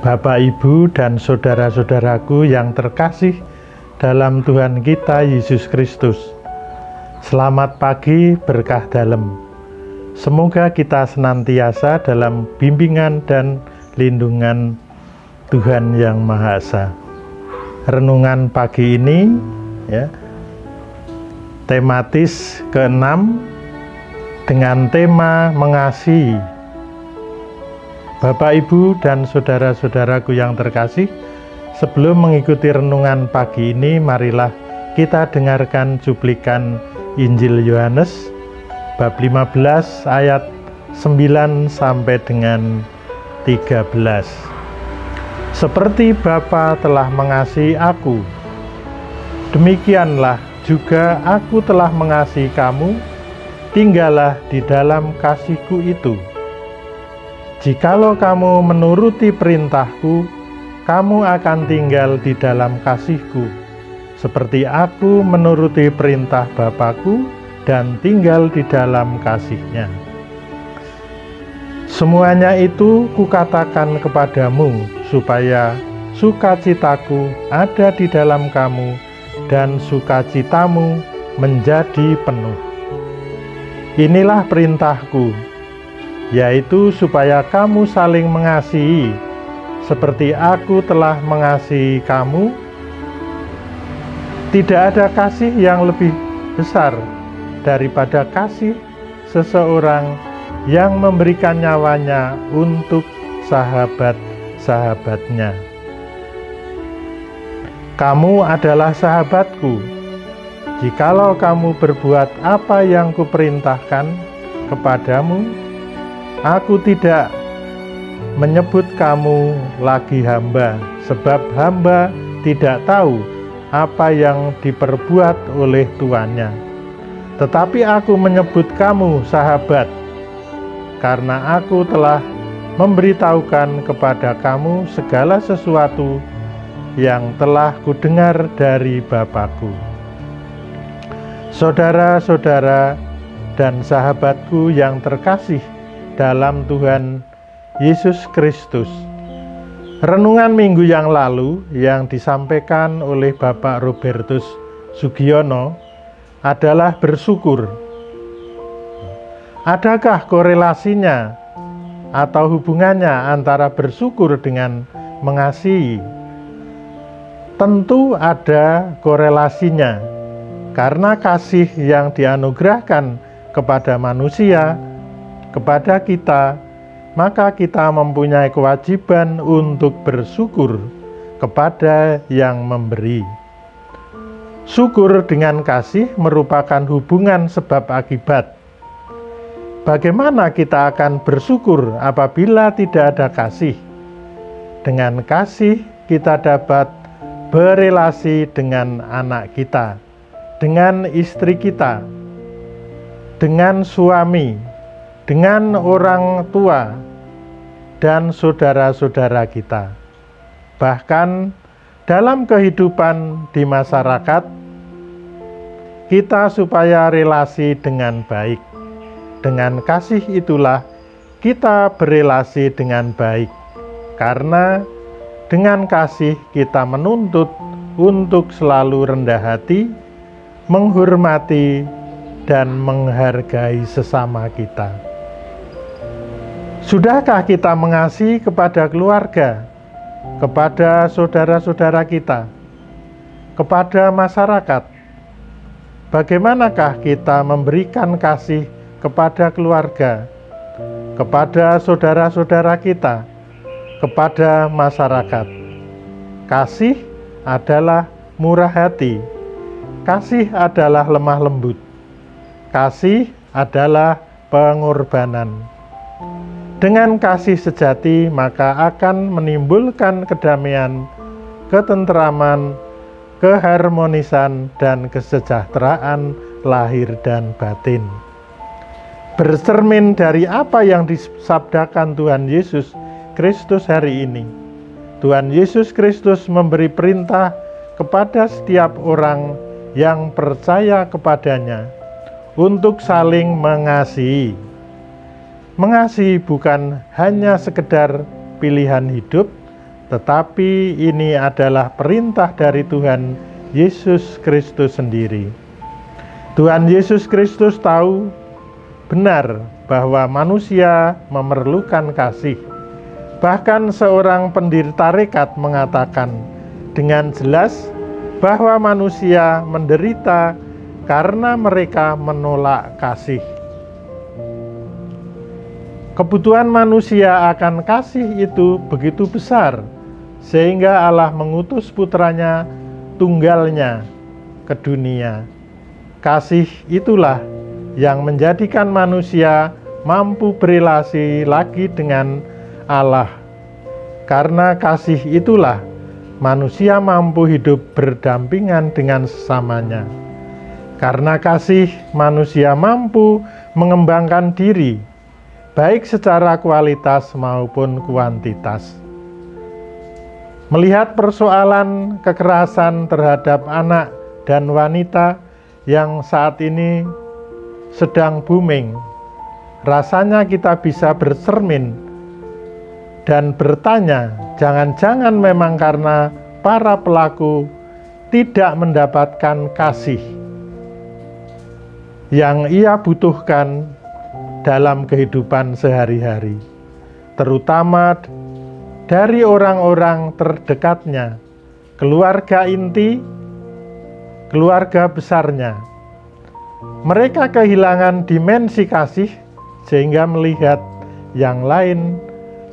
Bapak, Ibu, dan saudara-saudaraku yang terkasih dalam Tuhan kita Yesus Kristus. Selamat pagi, berkah dalam. Semoga kita senantiasa dalam bimbingan dan lindungan Tuhan Yang Maha Esa. Renungan pagi ini tematis ke-6 dengan tema mengasihi. Bapak, Ibu, dan saudara-saudaraku yang terkasih, sebelum mengikuti renungan pagi ini, marilah kita dengarkan cuplikan Injil Yohanes bab 15 ayat 9 sampai dengan 13. Seperti Bapa telah mengasihi aku, demikianlah juga aku telah mengasihi kamu, tinggallah di dalam kasihku itu. Jikalau kamu menuruti perintahku, kamu akan tinggal di dalam kasihku, seperti aku menuruti perintah Bapakku dan tinggal di dalam kasihnya. Semuanya itu kukatakan kepadamu, supaya sukacitaku ada di dalam kamu dan sukacitamu menjadi penuh. Inilah perintahku, yaitu supaya kamu saling mengasihi, seperti aku telah mengasihi kamu. Tidak ada kasih yang lebih besar daripada kasih seseorang yang memberikan nyawanya untuk sahabat-sahabatnya. Kamu adalah sahabatku, jikalau kamu berbuat apa yang kuperintahkan kepadamu. Aku tidak menyebut kamu lagi hamba, sebab hamba tidak tahu apa yang diperbuat oleh tuannya. Tetapi aku menyebut kamu sahabat, karena aku telah memberitahukan kepada kamu segala sesuatu yang telah kudengar dari Bapakku. Saudara-saudara dan sahabatku yang terkasih dalam Tuhan Yesus Kristus, renungan minggu yang lalu yang disampaikan oleh Bapak Robertus Sugiono adalah bersyukur. Adakah korelasinya atau hubungannya antara bersyukur dengan mengasihi? Tentu ada korelasinya, karena kasih yang dianugerahkan kepada manusia, kepada kita, maka kita mempunyai kewajiban untuk bersyukur kepada yang memberi. Syukur dengan kasih merupakan hubungan sebab akibat. Bagaimana kita akan bersyukur apabila tidak ada kasih? Dengan kasih kita dapat berelasi dengan anak kita, dengan istri kita, dengan suami, dengan orang tua dan saudara-saudara kita. Bahkan dalam kehidupan di masyarakat, kita supaya relasi dengan baik. Dengan kasih itulah kita berelasi dengan baik, karena dengan kasih kita menuntut untuk selalu rendah hati, menghormati, dan menghargai sesama kita. Sudahkah kita mengasihi kepada keluarga, kepada saudara-saudara kita, kepada masyarakat? Bagaimanakah kita memberikan kasih kepada keluarga, kepada saudara-saudara kita, kepada masyarakat? Kasih adalah murah hati, kasih adalah lemah lembut, kasih adalah pengorbanan. Dengan kasih sejati, maka akan menimbulkan kedamaian, ketentraman, keharmonisan, dan kesejahteraan lahir dan batin. Bercermin dari apa yang disabdakan Tuhan Yesus Kristus hari ini. Tuhan Yesus Kristus memberi perintah kepada setiap orang yang percaya kepadanya untuk saling mengasihi. Mengasihi bukan hanya sekedar pilihan hidup, tetapi ini adalah perintah dari Tuhan Yesus Kristus sendiri. Tuhan Yesus Kristus tahu benar bahwa manusia memerlukan kasih. Bahkan seorang pendiri tarekat mengatakan dengan jelas bahwa manusia menderita karena mereka menolak kasih. Kebutuhan manusia akan kasih itu begitu besar, sehingga Allah mengutus putranya tunggalnya ke dunia. Kasih itulah yang menjadikan manusia mampu berelasi lagi dengan Allah. Karena kasih itulah manusia mampu hidup berdampingan dengan sesamanya. Karena kasih, manusia mampu mengembangkan diri, baik secara kualitas maupun kuantitas. Melihat persoalan kekerasan terhadap anak dan wanita yang saat ini sedang booming, rasanya kita bisa bercermin dan bertanya, jangan-jangan memang karena para pelaku tidak mendapatkan kasih yang ia butuhkan dalam kehidupan sehari-hari, terutama dari orang-orang terdekatnya, keluarga inti, keluarga besarnya. Mereka kehilangan dimensi kasih sehingga melihat yang lain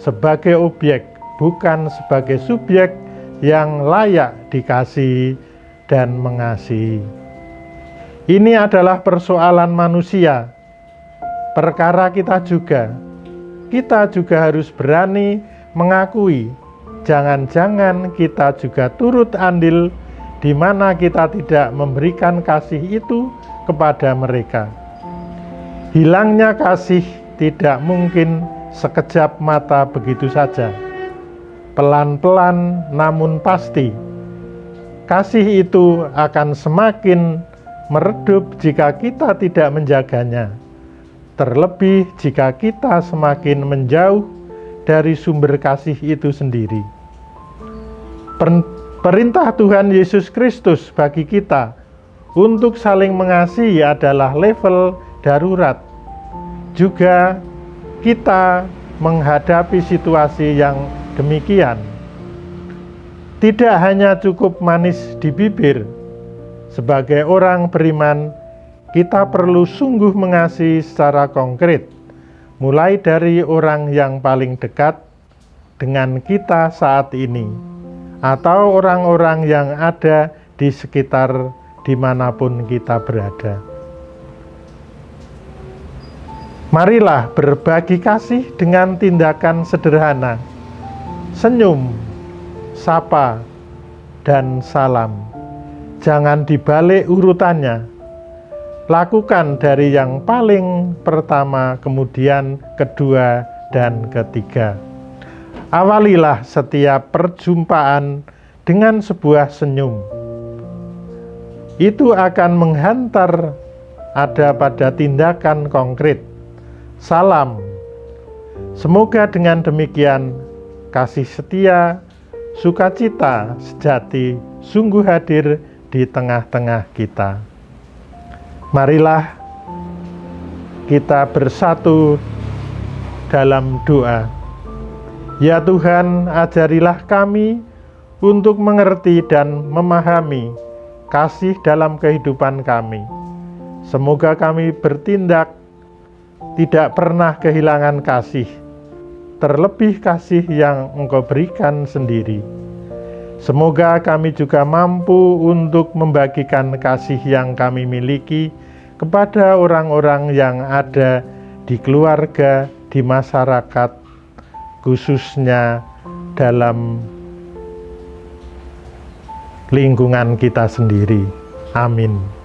sebagai objek, bukan sebagai subjek yang layak dikasihi dan mengasihi. Ini adalah persoalan manusia. Perkara kita juga harus berani mengakui, jangan-jangan kita juga turut andil di mana kita tidak memberikan kasih itu kepada mereka. Hilangnya kasih tidak mungkin sekejap mata begitu saja. Pelan-pelan namun pasti, kasih itu akan semakin meredup jika kita tidak menjaganya. Terlebih jika kita semakin menjauh dari sumber kasih itu sendiri. Perintah Tuhan Yesus Kristus bagi kita untuk saling mengasihi adalah level darurat. Juga kita menghadapi situasi yang demikian. Tidak hanya cukup manis di bibir. Sebagai orang beriman, kita perlu sungguh mengasihi secara konkret, mulai dari orang yang paling dekat dengan kita saat ini, atau orang-orang yang ada di sekitar dimanapun kita berada. Marilah berbagi kasih dengan tindakan sederhana, senyum, sapa, dan salam. Jangan dibalik urutannya. Lakukan dari yang paling pertama, kemudian kedua, dan ketiga. Awalilah setiap perjumpaan dengan sebuah senyum. Itu akan menghantar ada pada tindakan konkret. Salam. Semoga dengan demikian kasih setia, sukacita sejati sungguh hadir di tengah-tengah kita. Marilah kita bersatu dalam doa. Ya Tuhan, ajarilah kami untuk mengerti dan memahami kasih dalam kehidupan kami. Semoga kami bertindak tidak pernah kehilangan kasih, terlebih kasih yang Engkau berikan sendiri. Semoga kami juga mampu untuk membagikan kasih yang kami miliki kepada orang-orang yang ada di keluarga, di masyarakat, khususnya dalam lingkungan kita sendiri. Amin.